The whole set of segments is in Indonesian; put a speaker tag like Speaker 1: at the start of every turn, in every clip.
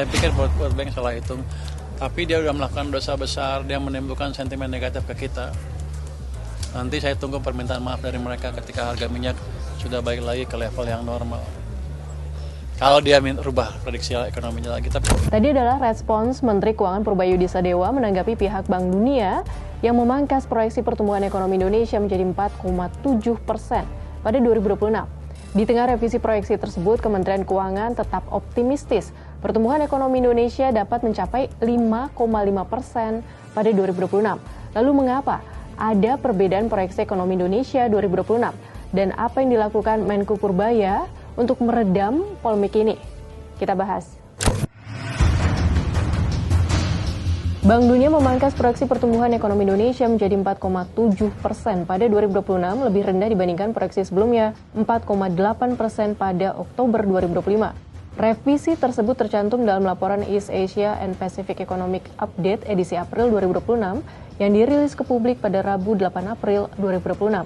Speaker 1: Saya pikir World Bank salah hitung, tapi dia sudah melakukan dosa besar, dia menimbulkan sentimen negatif ke kita. Nanti saya tunggu permintaan maaf dari mereka ketika harga minyak sudah balik lagi ke level yang normal. Kalau dia rubah prediksi ekonominya lagi.
Speaker 2: Tadi adalah respons Menteri Keuangan Purbayu Disadewa menanggapi pihak Bank Dunia yang memangkas proyeksi pertumbuhan ekonomi Indonesia menjadi 4,7% pada 2026. Di tengah revisi proyeksi tersebut, Kementerian Keuangan tetap optimistis pertumbuhan ekonomi Indonesia dapat mencapai 5,5% pada 2026. Lalu mengapa ada perbedaan proyeksi ekonomi Indonesia 2026? Dan apa yang dilakukan Menko Purbaya untuk meredam polemik ini? Kita bahas. Bank Dunia memangkas proyeksi pertumbuhan ekonomi Indonesia menjadi 4,7% pada 2026, lebih rendah dibandingkan proyeksi sebelumnya 4,8% pada Oktober 2025. Revisi tersebut tercantum dalam laporan East Asia and Pacific Economic Update edisi April 2026 yang dirilis ke publik pada Rabu 8 April 2026.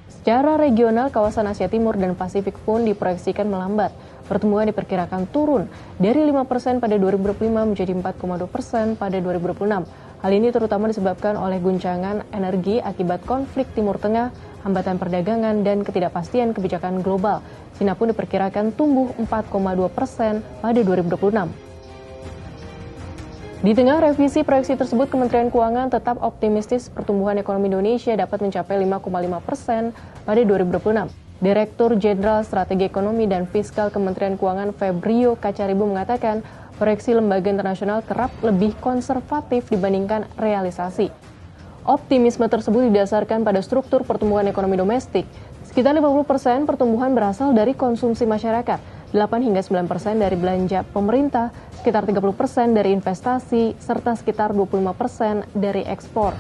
Speaker 2: Secara regional, kawasan Asia Timur dan Pasifik pun diproyeksikan melambat. Pertumbuhan diperkirakan turun dari 5% pada 2025 menjadi 4,2% pada 2026. Hal ini terutama disebabkan oleh guncangan energi akibat konflik Timur Tengah, hambatan perdagangan, dan ketidakpastian kebijakan global. Cina pun diperkirakan tumbuh 4,2% pada 2026. Di tengah revisi proyeksi tersebut, Kementerian Keuangan tetap optimistis pertumbuhan ekonomi Indonesia dapat mencapai 5,5% pada 2026. Direktur Jenderal Strategi Ekonomi dan Fiskal Kementerian Keuangan Febrio Kacaribu mengatakan proyeksi lembaga internasional kerap lebih konservatif dibandingkan realisasi. Optimisme tersebut didasarkan pada struktur pertumbuhan ekonomi domestik. Sekitar 50% pertumbuhan berasal dari konsumsi masyarakat, 8 hingga 9% dari belanja pemerintah, sekitar 30% dari investasi, serta sekitar 25% dari ekspor.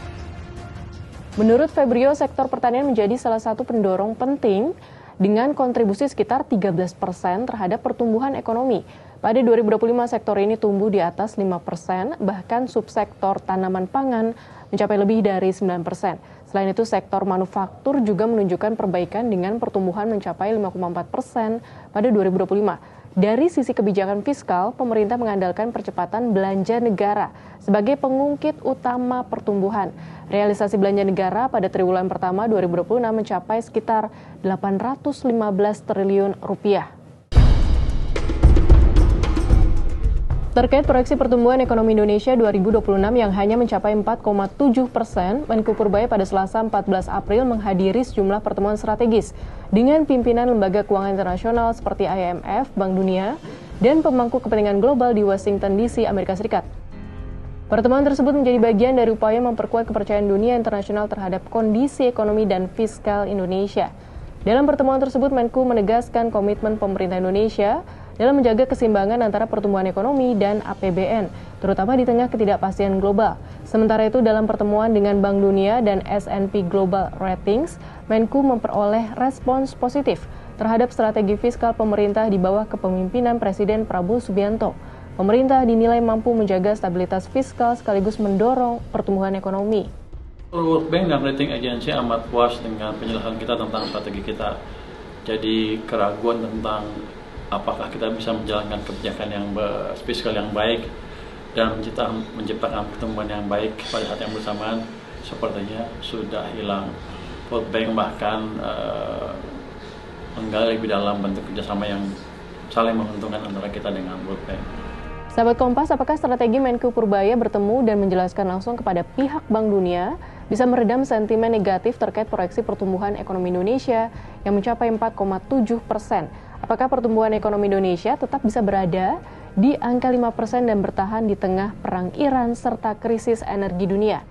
Speaker 2: Menurut Febrio, sektor pertanian menjadi salah satu pendorong penting dengan kontribusi sekitar 13% terhadap pertumbuhan ekonomi. Pada 2025, sektor ini tumbuh di atas 5%, bahkan subsektor tanaman pangan mencapai lebih dari 9%. Selain itu, sektor manufaktur juga menunjukkan perbaikan dengan pertumbuhan mencapai 5,4% pada 2025. Dari sisi kebijakan fiskal, pemerintah mengandalkan percepatan belanja negara sebagai pengungkit utama pertumbuhan. Realisasi belanja negara pada triwulan pertama 2026 mencapai sekitar 815 triliun rupiah. Terkait proyeksi pertumbuhan ekonomi Indonesia 2026 yang hanya mencapai 4,7%, Menko Purbaya pada Selasa 14 April menghadiri sejumlah pertemuan strategis dengan pimpinan lembaga keuangan internasional seperti IMF, Bank Dunia, dan pemangku kepentingan global di Washington DC, Amerika Serikat. Pertemuan tersebut menjadi bagian dari upaya memperkuat kepercayaan dunia internasional terhadap kondisi ekonomi dan fiskal Indonesia. Dalam pertemuan tersebut, Menko menegaskan komitmen pemerintah Indonesia dalam menjaga keseimbangan antara pertumbuhan ekonomi dan APBN, terutama di tengah ketidakpastian global. Sementara itu, dalam pertemuan dengan Bank Dunia dan S&P Global Ratings, Menko memperoleh respons positif terhadap strategi fiskal pemerintah di bawah kepemimpinan Presiden Prabowo Subianto. Pemerintah dinilai mampu menjaga stabilitas fiskal sekaligus mendorong pertumbuhan ekonomi.
Speaker 1: World Bank dan rating agency amat puas dengan penjelasan kita tentang strategi kita. Jadi keraguan tentang apakah kita bisa menjalankan kebijakan yang fiskal yang baik dan menciptakan pertumbuhan yang baik pada saat yang bersamaan sepertinya sudah hilang. World Bank bahkan menggali lebih dalam bentuk kerjasama yang saling menguntungkan antara kita dengan World Bank.
Speaker 2: Sahabat Kompas, apakah strategi Menko Purbaya bertemu dan menjelaskan langsung kepada pihak Bank Dunia bisa meredam sentimen negatif terkait proyeksi pertumbuhan ekonomi Indonesia yang mencapai 4,7%? Apakah pertumbuhan ekonomi Indonesia tetap bisa berada di angka 5% dan bertahan di tengah perang Iran serta krisis energi dunia?